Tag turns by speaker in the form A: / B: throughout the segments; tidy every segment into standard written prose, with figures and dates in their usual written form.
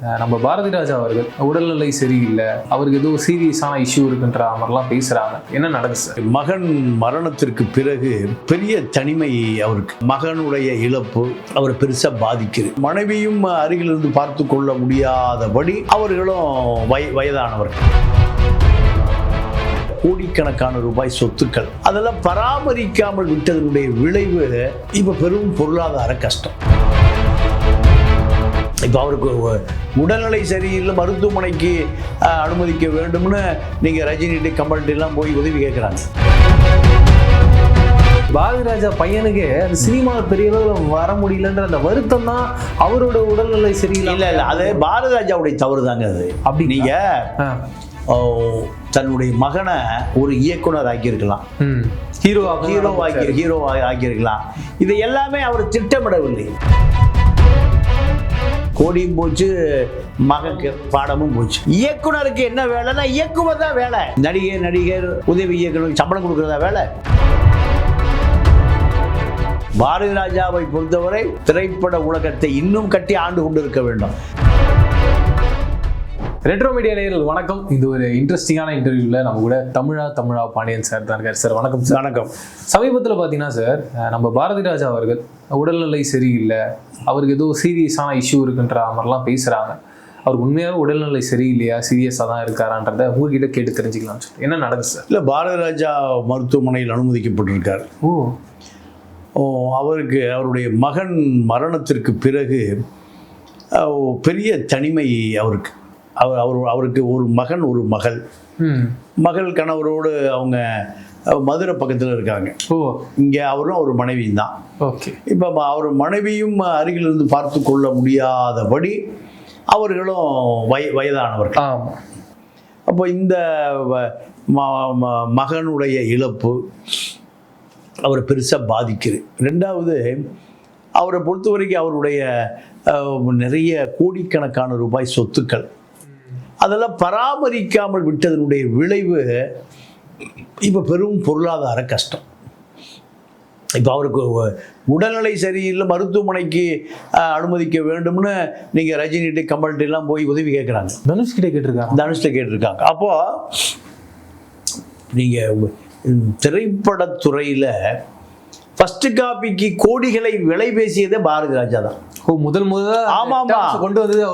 A: நம்ம பாரதி ராஜா அவர்கள் உடல்நிலை சரியில்லை, அவருக்கு ஏதோ சீரியஸான இஷ்யூ இருக்குன்ற மாதிரிலாம் பேசுறாங்க. என்ன நடக்குது சார்?
B: மகன் மரணத்திற்கு பிறகு பெரிய தனிமை அவருக்கு. மகனுடைய இழப்பு அவர் பெருசா பாதிக்குது. மனைவியும் அருகிலிருந்து பார்த்து கொள்ள முடியாதபடி அவர்களும் வயதானவர்கள். கோடிக்கணக்கான ரூபாய் சொத்துக்கள் அதெல்லாம் பராமரிக்காமல் விட்டதனுடைய விளைவு இப்ப பெரும் பொருளாதார கஷ்டம். இப்போ அவருக்கு உடல்நிலை சரியில்லை, மருத்துவமனைக்கு அனுமதிக்க வேண்டும்னு நீங்கள் ரஜினிகிட்ட கமல்கிட்டலாம் போய் உதவி கேட்குறாங்க.
A: பாரதி ராஜா பையனுக்கு அந்த சினிமா பெரிய அளவில் வர முடியலன்ற அந்த வருத்தம் தான் அவரோட உடல்நிலை சரியில்லை.
B: இல்லை அது பாரதி ராஜாவுடைய தவறு தாங்க. அது அப்படி நீங்கள் தன்னுடைய மகனை ஒரு இயக்குனர் ஆக்கியிருக்கலாம், ஹீரோ ஆக்கியிருக்கலாம். இதை எல்லாமே அவர் திட்டமிடவில்லை. கோடியும் போச்சு, மகனுக்கு பாடமும் போச்சு. இயக்குனருக்கு என்ன வேலைன்னா இயக்குவது தான் வேலை. நடிகர் உதவி இயக்குனர் சம்பளம் கொடுக்கறதா வேலை. பாரதி ராஜாவை பொறுத்தவரை திரைப்பட உலகத்தை இன்னும் கட்டி ஆண்டு கொண்டிருக்க வேண்டும்.
A: ரெட்ரோ மீடியா நேயர்கள் வணக்கம். இது ஒரு இன்ட்ரெஸ்டிங்கான இன்டர்வியூவில் நம்ம கூட தமிழா பாண்டியன் சார் தான் இருக்கார். சார் வணக்கம். சார் வணக்கம். சமீபத்தில் பார்த்தீங்கன்னா சார், நம்ம பாரதி ராஜா அவர்கள் உடல்நிலை சரியில்லை, அவருக்கு ஏதோ சீரியஸான இஷ்யூ இருக்குன்ற மாதிரிலாம் பேசுகிறாங்க. அவருக்கு உண்மையாக உடல்நிலை சரியில்லையா, சீரியஸாக தான் இருக்காரான்றதை உங்ககிட்ட கேட்டு தெரிஞ்சுக்கலாம் சார். என்ன நடக்குது சார்?
B: இல்லை, பாரதி ராஜா மருத்துவமனையில் அனுமதிக்கப்பட்டிருக்கார். அவருக்கு அவருடைய மகன் மரணத்திற்கு பிறகு பெரிய தனிமை அவருக்கு. அவருக்கு ஒரு மகன் ஒரு மகள் கணவரோடு அவங்க மதுரை பக்கத்தில் இருக்காங்க. இங்கே அவரும் அவர் மனைவியும் தான்.
A: ஓகே.
B: இப்போ அவர் மனைவியும் அருகிலிருந்து பார்த்து கொள்ள முடியாதபடி அவர்களும் வயதானவர்கள். அப்போ இந்த மகனுடைய இழப்பு அவரை பெருசாக பாதிக்குது. ரெண்டாவது, அவரை பொறுத்த வரைக்கும் அவருடைய நிறைய கோடிக்கணக்கான ரூபாய் சொத்துக்கள் அதெல்லாம் பராமரிக்காமல் விட்டதனுடைய விளைவு இப்போ பெரும் பொருளாதார கஷ்டம். இப்போ அவருக்கு உடல்நிலை சரியில்லை, மருத்துவமனைக்கு அனுமதிக்க வேண்டும்னு நீங்கள் ரஜினிகிட்ட கமல்கிட்டலாம் போய் உதவி கேட்குறாங்க. தனுஷ்கிட்ட கேட்டிருக்காங்க. அப்போது நீங்கள் திரைப்படத்துறையில் ஃபர்ஸ்ட் காப்பிக்கு கோடிகளை விலை பேசியதே பாரதி ராஜா தான்.
A: முதல்
B: ஆமாம்
A: கொண்டு வந்தது.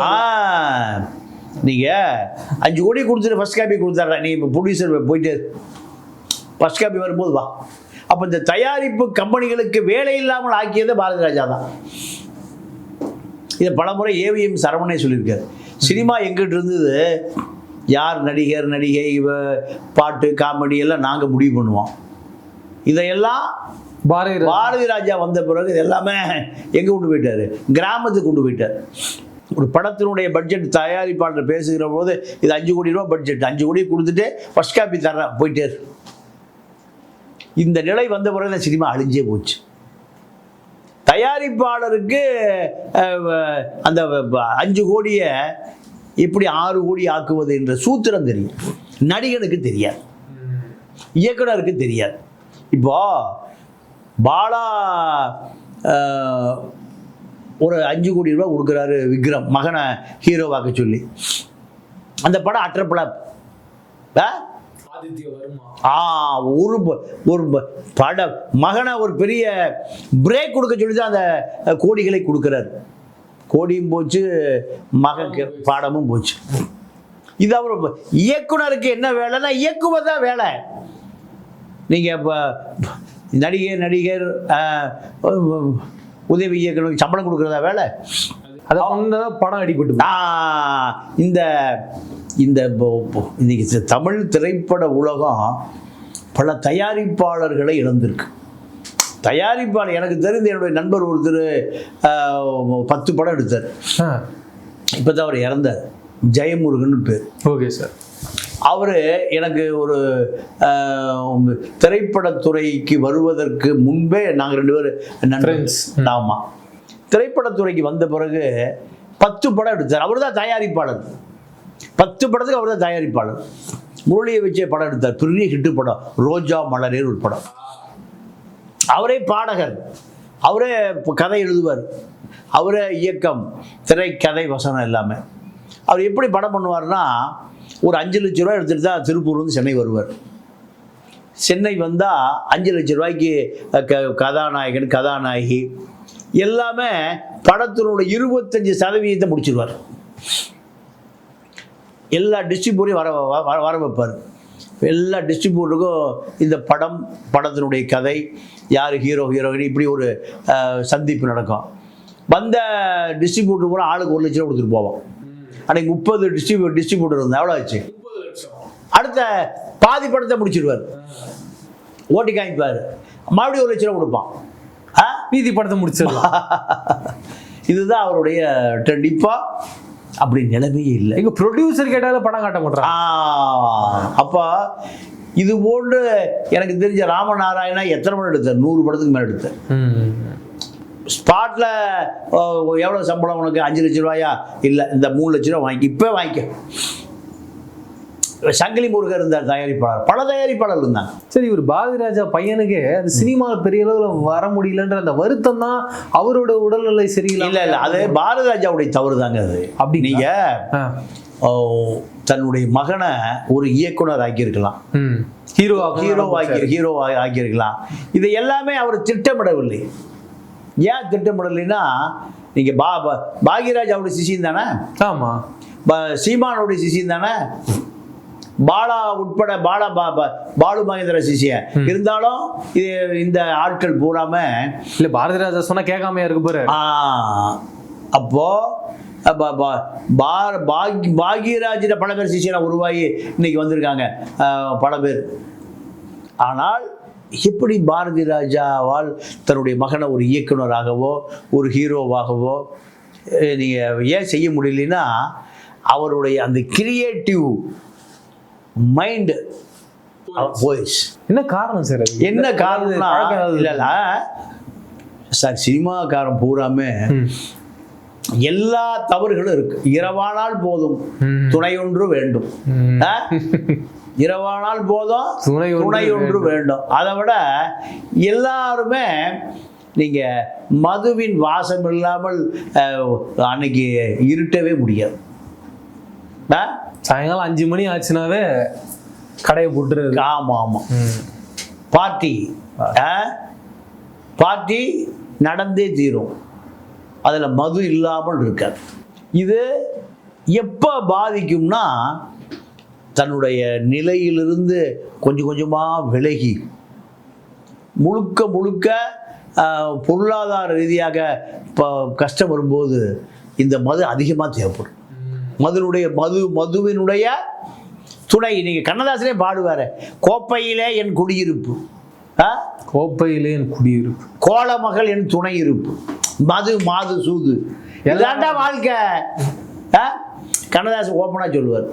B: நீங்கள் 5 கோடி கொடுத்துட்டு ஃபர்ஸ்ட் காப்பி கொடுத்தாரு. நீ இப்போ ப்ரொடியூசர் போயிட்டு ஃபர்ஸ்ட் காப்பி வரும்போது வா. அப்போ இந்த தயாரிப்பு கம்பெனிகளுக்கு வேலை இல்லாமல் ஆக்கியதே பாரதி ராஜா தான். இதை பலமுறை ஏவிஎம் சரவணே சொல்லியிருக்காரு. சினிமா எங்கிட்ட இருந்தது, யார் நடிகர் நடிகை, பாட்டு காமெடி எல்லாம் நாங்கள் முடிவு பண்ணுவோம். இதையெல்லாம் பாரதி ராஜா வந்த பிறகு இது எல்லாமே எங்கே கொண்டு போயிட்டாரு? கிராமத்துக்கு கொண்டு போயிட்டார். ஒரு படத்தினுடைய பட்ஜெட் தயாரிப்பாளர் பேசுகிற போது இது 5 கோடி ரூபா பட்ஜெட், 5 கோடி கொடுத்துட்டு ஃபர்ஸ்ட் காப்பி தர்றேன் போயிட்டே. இந்த நிலை வந்த பிறகு இந்த சினிமா அழிஞ்சே போச்சு. தயாரிப்பாளருக்கு அந்த 5 கோடியை எப்படி 6 கோடி ஆக்குவது என்ற சூத்திரம் தெரியும். நடிகனுக்கு தெரியாது, இயக்குனருக்கு தெரியாது. இப்போ பாலா ஒரு 5 கோடி ரூபா கொடுக்குறாரு விக்ரம் மகனை ஹீரோவாக்க சொல்லி. அந்த படம் அற்றப்படம். ஒரு படம் மகனை ஒரு பெரிய பிரேக் கொடுக்க சொல்லி தான் அந்த கோடிகளை கொடுக்குறாரு. கோடியும் போச்சு, மகனுக்கு பாடமும் போச்சு. இது அவர் இயக்குனருக்கு என்ன வேலைன்னா இயக்குவது தான் வேலை. நீங்கள் இப்போ நடிகர் உதவி இயக்குனருக்கு சம்பளம் கொடுக்கறதா வேலை.
A: அதை படம் அடிபட்டு
B: இன்னைக்கு தமிழ் திரைப்பட உலகம் பல தயாரிப்பாளர்களை இழந்திருக்கு. தயாரிப்பாளர் எனக்கு தெரிந்து என்னுடைய நண்பர் ஒருத்தர் 10 படம் எடுத்தார். இப்போ தான் அவர் இறந்தார். ஜெயமுருகன் பேர்.
A: Okay sir.
B: அவர் எனக்கு ஒரு திரைப்படத்துறைக்கு வருவதற்கு முன்பே நாங்கள் 2 பேரும் நண்பர்கள். ஆமாம். திரைப்படத்துறைக்கு வந்த பிறகு 10 படம் எடுத்தார். அவர் தான் தயாரிப்பாளர். 10 படத்துக்கு அவர் தான் தயாரிப்பாளர். முரளியை வச்சே படம் எடுத்தார். பெரிய ஹிட்டு படம் ரோஜா மலரே ஒரு படம். அவரே பாடகர், அவரே கதை எழுதுவார், அவரே இயக்கம், திரைக்கதை, வசனம் எல்லாமே. அவர் எப்படி படம் பண்ணுவார்னா, ஒரு 5 லட்ச ரூபா எடுத்துகிட்டு தான் திருப்பூர்லேருந்து சென்னை வருவார். சென்னை வந்தால் 5 லட்ச ரூபாய்க்கு கதாநாயகன் கதாநாயகி எல்லாமே படத்தினோட 25% முடிச்சிருவார். எல்லா டிஸ்ட்ரிபியூட்டரையும் வர வைப்பார். எல்லா டிஸ்ட்ரிபியூட்டருக்கும் இந்த படத்தினுடைய கதை, யார் ஹீரோ ஹீரோயின், இப்படி ஒரு சந்திப்பு நடக்கும். வந்த டிஸ்ட்ரிபியூட்டர் கூட ஆளுக்கு 1 லட்ச ரூபா கொடுத்துட்டு போவோம். அன்றைக்கி 30 டிஸ்ட்ரிபியூட்டர் இருந்தால் எவ்வளோ ஆச்சு? அடுத்த பாதி படத்தை முடிச்சிடுவார், ஓட்டி காமிப்பார், மறுபடியும் 1 லட்ச ரூபா கொடுப்பான்,
A: மீதி படத்தை முடிச்சிடலாம்.
B: இதுதான் அவருடைய ட்ரெண்ட். இப்போ அப்படி நிலைமையே இல்லை.
A: எங்க ப்ரொடியூசர் கேட்டாலும் படம் காட்ட மாட்டாங்க.
B: அப்போ இது போன்று எனக்கு தெரிஞ்ச ராமநாராயணா எத்தனை படம் எடுத்தார்? 100 படத்துக்கு மேலே எடுத்தார். ஸ்பாட்டில் எவ்வளோ சம்பளம் உனக்கு? 5 லட்ச ரூபாயா? இல்லை, இந்த 3 லட்ச ரூபா வாங்கி இப்போ வாங்கிக்க. சங்கிலி முருகர் இருந்தார் தயாரிப்பாளர், பல தயாரிப்பாளர் இருந்தாங்க.
A: சரி, இவர் பாரதிராஜா பையனுக்கு அந்த சினிமாவில் பெரிய அளவில் வர முடியலன்ற அந்த வருத்தம் தான் அவரோட உடல்நிலை சரியில்லை.
B: இல்லை இல்லை, அது பாரதிராஜாவுடைய தவறு தாங்க. அது அப்படி நீங்கள் தன்னுடைய மகனை ஒரு இயக்குனர் ஆக்கியிருக்கலாம், ஹீரோ ஆக்கியிருக்கலாம். இதை எல்லாமே அவர் திட்டமிடவில்லை. ஏன் திட்டமிடலைன்னா, நீங்கள் பாக்யராஜாவுடைய சிஷியம் தானே?
A: ஆமாம்.
B: சீமானுடைய சிஷியம் தானே? பாலா உட்பட பாலு மகேந்திர சிஷியன் இருந்தாலும் இந்த ஆட்கள் பூராம
A: இல்லை, பாரதிராஜா சொன்னா கேட்காமையா இருக்கு பாரு.
B: அப்போ பாக்யராஜிட பல பேர் சிஷியனை உருவாகி இன்னைக்கு வந்திருக்காங்க பல பேர். ஆனால் எப்படி பாரதி ராஜாவால் தன்னுடைய மகனை ஒரு இயக்குனராகவோ ஒரு ஹீரோவாகவோ நீங்கள் ஏன் செய்ய முடியலன்னா, அவருடைய அந்த கிரியேட்டிவ் மைண்ட் போயிடுச்சு.
A: என்ன காரணம் சார்?
B: என்ன காரணம்னா, இல்லைல்ல சார், சினிமாக்காரன் பூராமே எல்லா தவறுகளும் இருக்கு. இரவானால் போதும் துணை ஒன்று வேண்டும், இரவானால் போதும் துணை ஒன்று வேண்டும். அதை விட எல்லாருமே நீங்க மதுவின் வாசம் இல்லாமல் அன்னைக்கு இருட்டவே முடியாது.
A: சாயங்காலம் 5 மணி ஆச்சுனாவே கடையை போட்டுரு.
B: ஆமா ஆமா, பார்ட்டி நடந்தே தீரும், அதுல மது இல்லாமல் இருக்காது. இது எப்ப பாதிக்கும்னா, தன்னுடைய நிலையிலிருந்து கொஞ்சம் கொஞ்சமா விலகி முழுக்க முழுக்க பொருளாதார ரீதியாக கஷ்டம் வரும்போது இந்த மது அதிகமாக தேவைப்படும். மதுவினுடைய துணை. நீங்க கண்ணதாசனே பாடுவாரு, கோப்பையிலே என் குடியிருப்பு,
A: கோப்பையிலே என் குடியிருப்பு,
B: கோலமகள் என் துணை இருப்பு, மாது சூது, எல்லாண்டா வாழ்க்கை. கண்ணதாசன் ஓப்பனா சொல்லுவார்.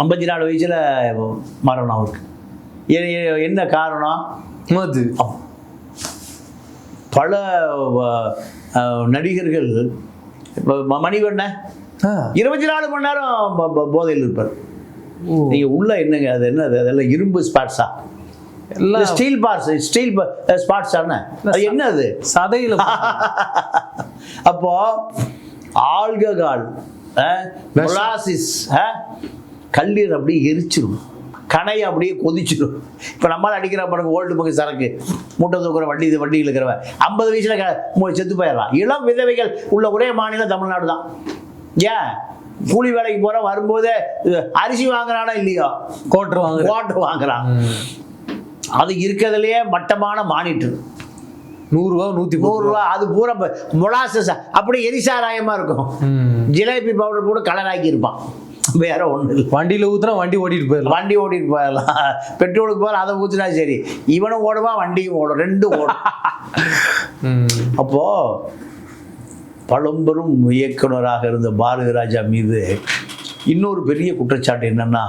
B: 54 வயசுல மரணம் அவருக்கு. என்ன காரணம்? மது. பல நடிகர்கள், மணிவண்ணன் 24 மணி நேரம் போதையில் இருப்பார். நீங்க உள்ள என்னங்க அது? என்னது அதெல்லாம்? இரும்பு ஸ்பாட்ஸா? எல்லாம் ஸ்டீல் பார்ட்ஸ், ஸ்டீல் ஸ்பாட்ஸ் ஆன அது என்ன? அது
A: சதையில்.
B: அப்போ ஆல்கஹால், மொலாசிஸ், கல்லீரல் அப்படியே எரிச்சிடும், கணையை அப்படியே கொதிச்சிடும். இப்போ நம்மளால் அடிக்கிற பாருங்க, ஓல்டு பங்கு சரக்கு மூட்டை தூக்குற வண்டியில் இருக்கிறவன் 50 வயசுல செத்து போயிடலாம். இளம் விதவைகள் உள்ள ஒரே மாநிலம் தமிழ்நாடு தான். ஏன்? கூலி வேலைக்கு போற வரும்போதே அரிசி வாங்குறானா இல்லையோ, கோட்டர் வாங்குறான். அது இருக்கிறதுலயே மட்டமான மானிட்டர்,
A: 100 ரூபா 110 ரூபா.
B: அது பூரா மொலாசஸ், அப்படி எரிசாராயமா இருக்கும். ஜிலேபி பவுடர் கூட கலர் ஆக்கி இருப்பான். வேற ஒண்ணு இல்லை.
A: வண்டியில ஊத்துனா வண்டி ஓட்டிட்டு போயிடலாம்.
B: பெட்ரோலுக்கு போற அதை ஊத்துனா சரி, இவனும் ஓடுவான் வண்டியும் ஓடும், ரெண்டும் ஓடும். அப்போ பழம்பெரும் இயக்குனராக இருந்த பாரதி ராஜா மீது இன்னொரு பெரிய குற்றச்சாட்டு என்னன்னா,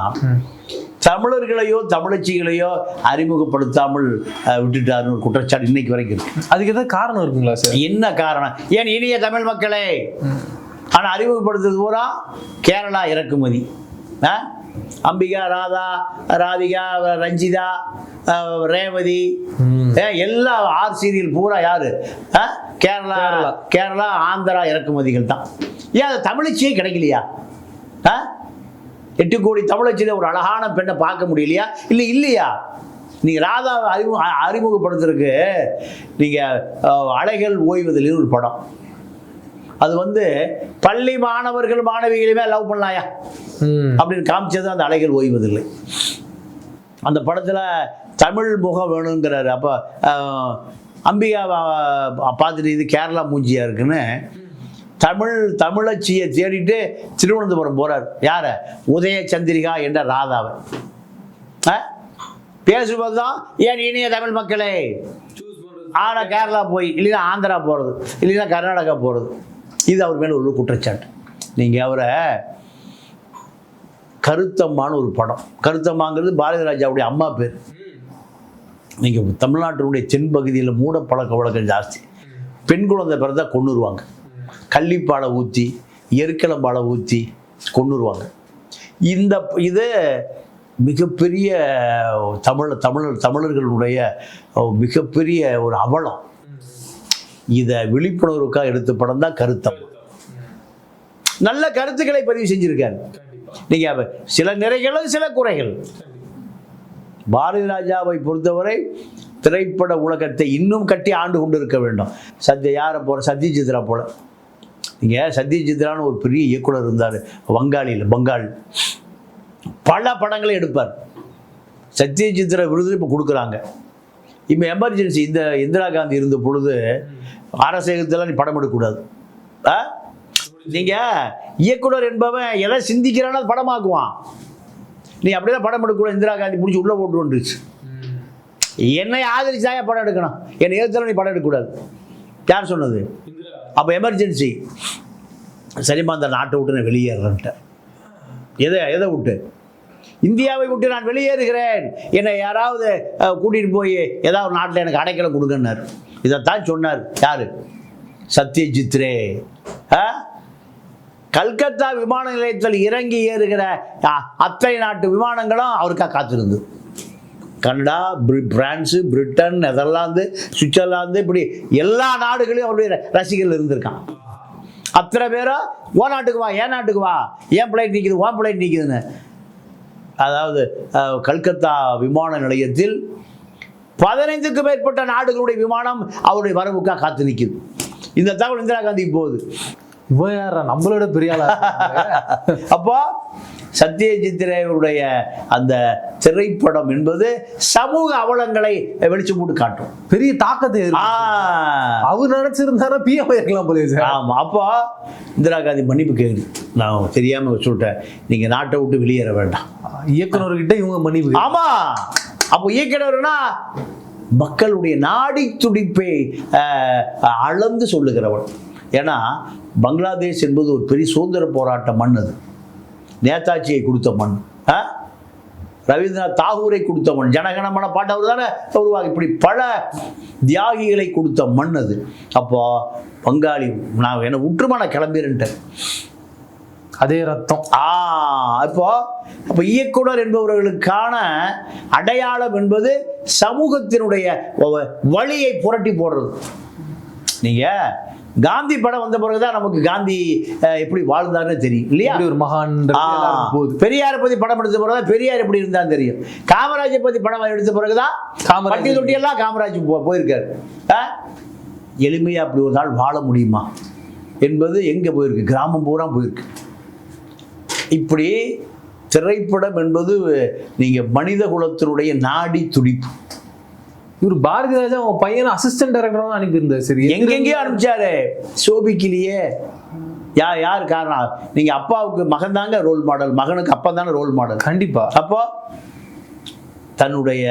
B: தமிழர்களையோ தமிழச்சிகளையோ அறிமுகப்படுத்தாமல் விட்டுட்டாருன்னு ஒரு குற்றச்சாட்டு இன்னைக்கு வரைக்கும் இருக்கு.
A: அதுக்கு ஏதாவது காரணம் இருக்குங்களா சார்?
B: என்ன காரணம்? ஏன் இனிய தமிழ் மக்களே, ஆனால் அறிமுகப்படுத்துறது பூரா கேரளா இறக்குமதி. அம்பிகா, ராதிகா, ரஞ்சிதா, ரேவதி, எல்லா ஆர் சீரியல் பூரா யாரு? கேரளா, ஆந்திரா இறக்குமதிகள் தான். ஏன் அது தமிழச்சியே கிடைக்கலையா? 8 கோடி தமிழச்சியில் ஒரு அழகான பெண்ணை பார்க்க முடியலையா? இல்லையா? நீங்கள் ராதாவை அறிமுகப்படுத்துறதுக்கு நீங்கள் அலைகள் ஓய்வதில் ஒரு படம், அது பள்ளி மாணவர்கள் மாணவிகளுமே லவ் பண்ணலாயா அப்படின்னு காமிச்சது அந்த அலைகள் ஓய்வதில்லை. அந்த படத்தில் தமிழ் முகம் வேணுங்கிறாரு. அப்போ அம்பிகா பார்த்துட்டு இது கேரளா மூஞ்சியா இருக்குன்னு தமிழச்சியை தேடிட்டு திருவனந்தபுரம் போறார். யார? உதய சந்திரிகா என்ற ராதாவை. பேசுவதுதான் ஏன் இனிய தமிழ் மக்களே, ஆனா கேரளா போய் இல்லைன்னா ஆந்திரா போறது, இல்லைன்னா கர்நாடகா போறது. இது அவர் மேல ஒரு குற்றச்சாட்டு. நீங்க அவரை கருத்தம்மான்னு ஒரு படம், கருத்தம்மாங்கிறது பாரதி ராஜாவுடைய அம்மா பேர். நீங்க தமிழ்நாட்டினுடைய தென்பகுதியில் மூட பழக்க வழக்கம் ஜாஸ்தி. பெண் குழந்தை பிறந்தா கொன்னுருவாங்க, கள்ளிப்பாலை ஊற்றி எருக்களம்பாலை ஊற்றி கொன்னுருவாங்க. இது மிகப்பெரிய தமிழர்களுடைய மிகப்பெரிய ஒரு அவலம். இதை விழிப்புணர்வுக்காக எடுத்த படம் தான் கருத்தம். நல்ல கருத்துக்களை பதிவு செஞ்சிருக்காரு. நீங்க சில நிறைகளும் சில குறைகள். பாரதி ராஜாவை பொறுத்தவரை திரைப்பட உலகத்தை இன்னும் கட்டி ஆண்டு கொண்டு இருக்க வேண்டும். யாரை போல சத்யஜித்ரா போல. நீங்க சத்யஜித்ரான்னு ஒரு பெரிய இயக்குனர் இருந்தார் பங்காள், பல படங்களை எடுப்பார். சத்யஜித்ரா விருது இப்போ கொடுக்குறாங்க. இப்போ எமர்ஜென்சி இந்த இந்திரா காந்தி இருந்த பொழுது அரசாங்கத்தில் நீ படம் எடுக்கக்கூடாது. நீங்க இயக்குனர் என்பவன் எதை சிந்திக்கிறான்னு அது படமாக்குவான். நீ அப்படிதான் படம் எடுக்கக்கூடாது. இந்திரா காந்தி பிடிச்சி உள்ள போட்டு வந்துருச்சு. என்னை ஆதரிச்சாயா படம் எடுக்கணும், என்னை எதிர்த்தாலும் நீ படம் எடுக்கக்கூடாது. யார் சொன்னது? அப்போ எமர்ஜென்சி. சரிம்மா அந்த நாட்டை விட்டு நான் வெளியேறேன்ட்ட. எதை விட்டு? இந்தியாவை விட்டு நான் வெளியேறுகிறேன், என்னை யாராவது கூட்டிகிட்டு போய் ஏதாவது ஒரு நாட்டில் எனக்கு அடைக்கலம் கொடுங்கன்னார். இதைத்தான் சொன்னார். யாரு? சத்யஜித் ரே. கல்கத்தா விமான நிலையத்தில் இறங்கி ஏறுகிற அத்தனை நாட்டு விமானங்களும் அவருக்காக காத்திருந்து. Canada, France, Britain, Netherlands, Switzerland, இப்படி எல்லா நாடுகளையும் அவருடைய ரசிகர்கள் இருந்திருக்கான். அத்தனை பேரும் ஓ நாட்டுக்கு வா, ஏன் நாட்டுக்கு வா, ஏன் பிளைட் நிற்குது, ஓன் பிளைட் நிற்குதுன்னு. அதாவது கல்கத்தா விமான நிலையத்தில் 15க்கும் மேற்பட்ட நாடுகளுடைய விமானம் அவருடைய வரவுக்காக காத்து நிற்குது. இந்த தகவல் இந்திரா காந்திக்கு போகுது.
A: நம்மளோட பெரிய ஆளா.
B: அப்போ சத்யஜித் ரேவுடைய அந்த திரைப்படம் என்பது சமூக அவலங்களை வெளிச்சு போட்டு காட்டும்.
A: பெரிய தாக்கத்தை அவர் நினைச்சிருந்தாரா பிஎம் இருக்கலாம் போல.
B: ஆமா. அப்போ இந்திரா காந்தி மன்னிப்பு கேட்குது. நான் தெரியாம சொல்லிட்டேன், நீங்க நாட்டை விட்டு வெளியேற வேண்டாம்.
A: இயக்குனர்கிட்ட இவங்க மன்னிப்பு.
B: ஆமா. அப்போ இயக்குனர்னா மக்களுடைய நாடி துடிப்பை அளந்து சொல்லுகிறவன். ஏன்னா பங்களாதேஷ் என்பது ஒரு பெரிய சுதந்திர போராட்ட மண். அது நேதாஜியை கொடுத்த மண், ரவீந்திரநாத் தாகூரை கொடுத்த மண், ஜனகணமன பாட்டு அவர் தானே உருவாக, இப்படி பல தியாகிகளை கொடுத்த மண் அது. அப்போ பங்காளி நான் என்ன உற்றுமான கிளம்பிறேன்ட்டேன்.
A: அதே ரத்தம்.
B: அப்போ இயக்குனர் என்பவர்களுக்கான அடையாளம் என்பது சமூகத்தினுடைய வழியை புரட்டி போடுறது. நீங்க காந்தி படம் வந்த பிறகுதான் நமக்கு காந்தி எப்படி வாழ்ந்தாருன்னு தெரியும் இல்லையா?
A: ஒரு மகான்.
B: பெரியாரை பத்தி படம் எடுத்த பிறகுதான் பெரியார் எப்படி இருந்தான்னு தெரியும். காமராஜை பத்தி படம் எடுத்த பிறகுதான் பட்டி தொட்டியெல்லாம் காமராஜ் போயிருக்காரு. எளிமையா அப்படி ஒரு நாள் வாழ முடியுமா என்பது எங்க போயிருக்கு? கிராமம் பூரா போயிருக்கு. இப்படி திரைப்படம் என்பது நீங்க மனித குலத்தினுடைய நாடி துடிப்பு.
A: இவர் பாரதி ராஜா அவன் பையனை அசிஸ்டன்ட் டைரக்டரும் அனுப்பியிருந்தார். சரி,
B: எங்கெங்கேயோ அனுப்பிச்சாரு, சோபிக்கலையே. யார் காரணம்? நீங்க அப்பாவுக்கு மகன் தாங்க ரோல் மாடல், மகனுக்கு அப்பா தானே ரோல் மாடல்.
A: கண்டிப்பா.
B: அப்போ தன்னுடைய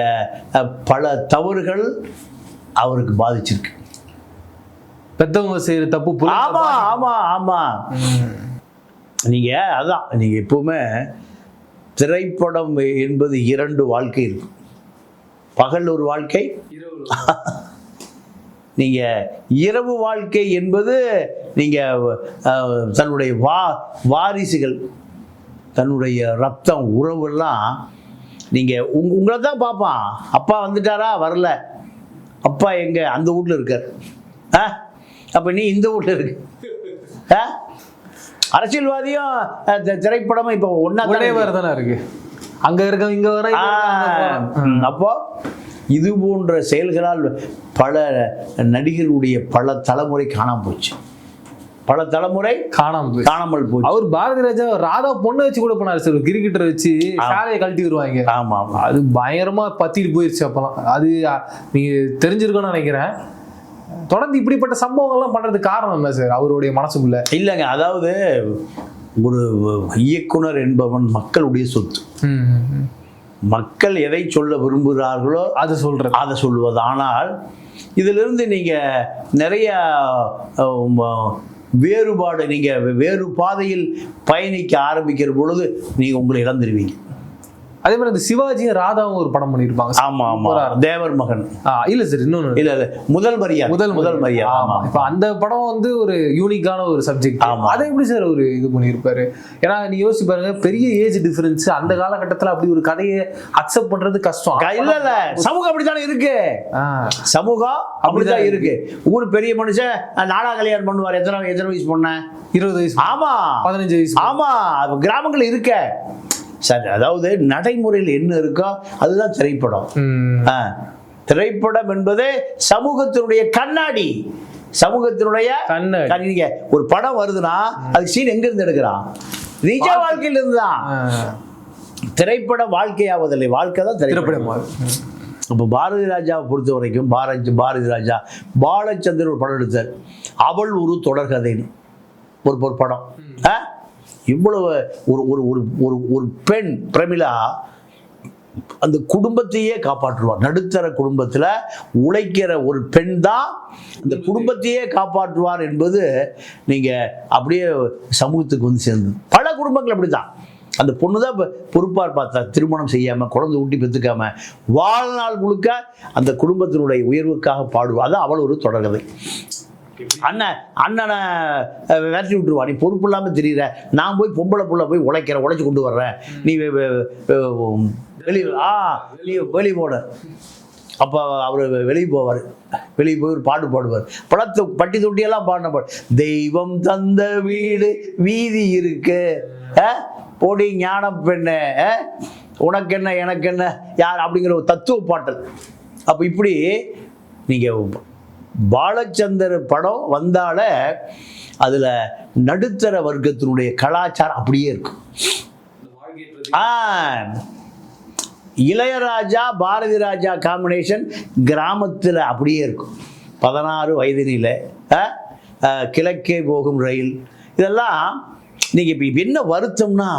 B: பல தவறுகள் அவருக்கு பாதிச்சிருக்கு.
A: பெத்தவங்க செய்யற தப்பு.
B: ஆமா ஆமா ஆமா. நீங்க அதான் நீங்க எப்பவுமே திரைப்படம் என்பது 2 வாழ்க்கை இருக்கு. பகல் ஒரு வாழ்க்கை, நீங்க இரவு வாழ்க்கை என்பது நீங்க தன்னுடைய வாரிசுகள், தன்னுடைய ரத்தம், உறவுலாம் நீங்க உங்களை தான் பார்ப்பான். அப்பா வந்துட்டாரா? வரல. அப்பா எங்க? அந்த வீட்டில் இருக்கார். அப்ப நீ இந்த வீட்டில் இருக்கு. அரசியல்வாதியும் திரைப்படமும் இப்போ
A: ஒரே மாதிரி தானே இருக்கு. அங்க இருக்க இங்க வர.
B: அப்போ இது போன்ற செயல்களால் பல நடிகர்களுடைய பல தலைமுறை காணாமல் போச்சு. பல தலைமுறை காணாமல் போச்சு.
A: அவர் பாரதி ராஜா ராதா பொண்ணை வச்சு கூட பண்ணாரு சார். கிரிக்கெட்டரை வச்சு சாலையை கழட்டி வருவாங்க.
B: ஆமா ஆமா,
A: அது பயங்கரமா பத்திட்டு போயிருச்சு. அப்பெல்லாம் அது நீங்க தெரிஞ்சிருக்கணும்னு நினைக்கிறேன். தொடர்ந்து இப்படிப்பட்ட சம்பவங்கள்லாம் பண்றதுக்கு காரணம் என்ன சார் அவருடைய மனசுக்குள்ள?
B: இல்லைங்க, அதாவது ஒரு இயக்குனர் என்பவன் மக்களுடைய சொத்து. மக்கள் எதை சொல்ல விரும்புகிறார்களோ அதை சொல்வது. ஆனால் இதிலிருந்து நீங்க நிறைய வேறுபாடு, நீங்க வேறு பாதையில் பயணிக்க ஆரம்பிக்கிற பொழுது நீங்க உங்களை இழந்துருவீங்க.
A: அதே மாதிரி இந்த சிவாஜியும் ராதாவும் ஒரு படம் பண்ணிருப்பாங்க.
B: ஆமா ஆமா, தேவர் மகன்.
A: இல்ல சார், இன்னொன்னு
B: இல்ல முதல் மரியாதை.
A: ஆமா, இப்ப அந்த படம் வந்து ஒரு யூனிக்கான ஒரு சப்ஜெக்ட். அதை எப்படி சார் ஒரு இது பண்ணிருப்பாரு? ஏன்னா நீ யோசிச்சு பாருங்க, பெரிய ஏஜ் டிஃபரன்ஸ். அந்த காலகட்டத்துல அப்படி ஒரு கதையை அக்செப்ட் பண்றது கஷ்டம்.
B: இல்ல சமூகம் அப்படித்தானே இருக்கு. சமூகம் அப்படிதான் இருக்கு. ஊர் பெரிய மனுஷன் நாடா கல்யாணம் பண்ணுவார். எத்தனை வயசு பொண்ண? 20 வயசு. ஆமா, 15 வயசு. ஆமா, கிராமங்கள் இருக்க. சரி, அதாவது நடைமுறையில் என்ன இருக்கோ அதுதான் திரைப்படம். திரைப்படம் என்பது சமூகத்தினுடைய கண்ணாடி, சமூகத்தினுடைய கண்ணாடி. ஒரு படம் வருதுன்னா அது சீன் எங்க இருந்து எடுக்கிறான்? நிஜ வாழ்க்கையில இருந்துதான். திரைப்படம் வாழ்க்கையாவதில்லை, வாழ்க்கை தான் திரைப்படம். இப்போ பாரதி ராஜாவை பொறுத்த வரைக்கும் பாரதி ராஜா பாலச்சந்தர் ஒரு படம் எடுத்தார். அவள் ஒரு தொடர்கதைன்னு ஒரு படம். இவ்வளவு ஒரு பெண் பிரமிளா அந்த குடும்பத்தையே காப்பாற்றுவார். நடுத்தர குடும்பத்தில் உழைக்கிற ஒரு பெண் தான் அந்த குடும்பத்தையே காப்பாற்றுவார் என்பது நீங்க அப்படியே சமூகத்துக்கு வந்து சேர்ந்து பல குடும்பங்கள் அப்படித்தான். அந்த பொண்ணு தான் பொறுப்பார் பார்த்தா, திருமணம் செய்யாம குழந்தை ஊட்டி பெற்றுக்காம வாழ்நாள் முழுக்க அந்த குடும்பத்தினுடைய உயர்வுக்காக பாடுவார். அதான் அவள் ஒரு தொடர்கதை. அண்ணனை விரட்டி விட்டுருவா, நீ பொறுப்பு இல்லாமல் தெரியுற, நான் போய் பொம்பளை புள்ள போய் உழைச்சு கொண்டு வர்றேன், நீ வெளியே போட. அப்போ அவர் வெளியே போவார். வெளியே போய் ஒரு பாட்டு பாடுவார். பட்டி தொட்டியெல்லாம் பாடின பாடு. தெய்வம் தந்த வீடு வீதி இருக்கு, பொடி ஞான பெண்ணு, உனக்கு என்ன எனக்கு என்ன யார், அப்படிங்கிற ஒரு தத்துவ பாட்டல். அப்போ இப்படி நீங்கள் பாலச்சந்தர் படம் வந்தால அதுல நடுத்தர வர்க்கத்தினுடைய கலாச்சாரம் அப்படியே இருக்கும். இளையராஜா பாரதி ராஜா காம்பினேஷன் கிராமத்தில் அப்படியே இருக்கும். 16 வயதினில கிழக்கே போகும் ரயில், இதெல்லாம் நீங்க இப்ப என்ன வருத்தம்னா,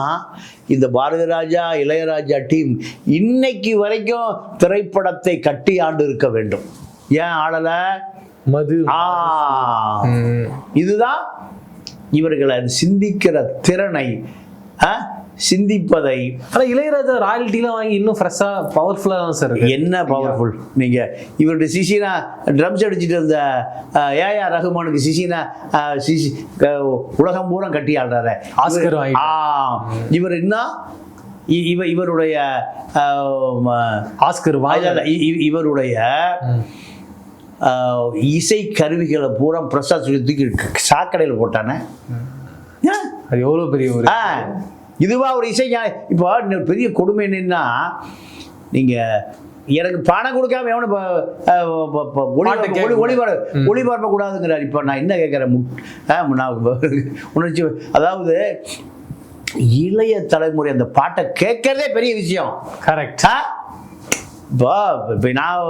B: இந்த பாரதி ராஜா இளையராஜா டீம் இன்னைக்கு வரைக்கும் திரைப்படத்தை கட்டி ஆண்டு இருக்க வேண்டும். ஏன் ஆளல? இதுதான் இவர்களை சிந்திக்கிற திறனை, சிந்திப்பதை.
A: ஆனால் இளையராஜா ராயல்ட்டிலாம் வாங்கி இன்னும் ஃப்ரெஷ்ஷாக பவர்ஃபுல்லாக தான் சார்.
B: என்ன பவர்ஃபுல்? நீங்கள் இவருடைய சிசினா ட்ரம்ஸ் அடிச்சுட்டு இருந்த ஏஆர் ரஹ்மானுக்கு சிசினா உலகம் பூரா கட்டி ஆடுறாரு.
A: ஆஸ்கர்
B: இவர் என்ன இவருடைய
A: ஆஸ்கர்
B: இவருடைய இசை கருவிகளை பூரா பிரசாத் தூக்கி சாக்கடையில் போட்டானே.
A: அது எவ்வளோ பெரிய ஒரு
B: இதுவா ஒரு இசை. இப்போ பெரிய கொடுமை என்னன்னா, நீங்க எனக்கு பணம் கொடுக்காம எவனு ஒளிபரப்ப கூடாதுங்கிறார். இப்போ நான் என்ன கேட்குறேன், உணர்ச்சி, அதாவது இளைய தலைமுறை அந்த பாட்டை கேட்கறதே பெரிய விஷயம்.
A: கரெக்டா?
B: இப்போ நான்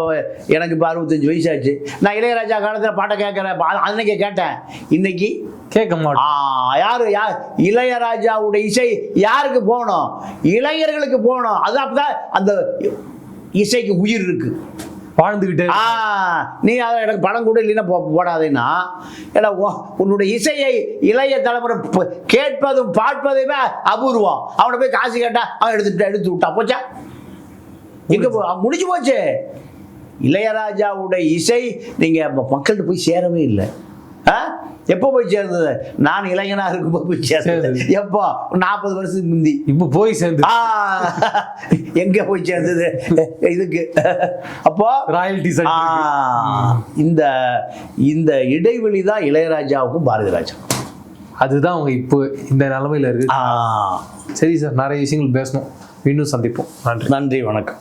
B: எனக்கு இப்போ 65 வயசாச்சு. நான் இளையராஜா காலத்தில் பாட்டை கேட்குறேன். அன்னைக்கு கேட்டேன், இன்னைக்கு
A: கேட்க மாட்டேன்.
B: யார் இளையராஜாவுடைய இசை யாருக்கு போகணும்? இளைஞர்களுக்கு போகணும். அது அப்பதான் அந்த இசைக்கு உயிர் இருக்கு,
A: வாழ்ந்துக்கிட்டே.
B: நீ அதை எனக்கு பணம் கூட இல்லைன்னா போடாதேன்னா, ஏன்னா உன்னுடைய இசையை இளைய தலைமுறை கேட்பதும் பார்ப்பதுமே அபூர்வம். அவனை போய் காசு கேட்டா அவன் எடுத்து விட்டா போச்சா, எங்க முடிஞ்சு போச்சு. இளையராஜாவுடைய இசை நீங்க மக்கள்கிட்ட போய் சேரவே இல்லை. எப்போ போய் சேர்ந்தது? நான் இளைஞனா இருக்கும்போது போய் சேர்ந்தது. எப்போ? 40 வருஷத்துக்கு முந்தி.
A: இப்போ போய் சேர்ந்து
B: எங்க போய் சேர்ந்தது இதுக்கு? அப்போ
A: ராயல்டி.
B: இந்த இடைவெளி தான் இளையராஜாவுக்கும் பாரதி ராஜா.
A: அதுதான் அவங்க இப்போ இந்த நிலைமையில இருக்கு.
B: ஆ,
A: சரி சார், நிறைய விஷயங்கள் பேசணும். மீண்டும் சந்திப்போம். நன்றி.
B: நன்றி, வணக்கம்.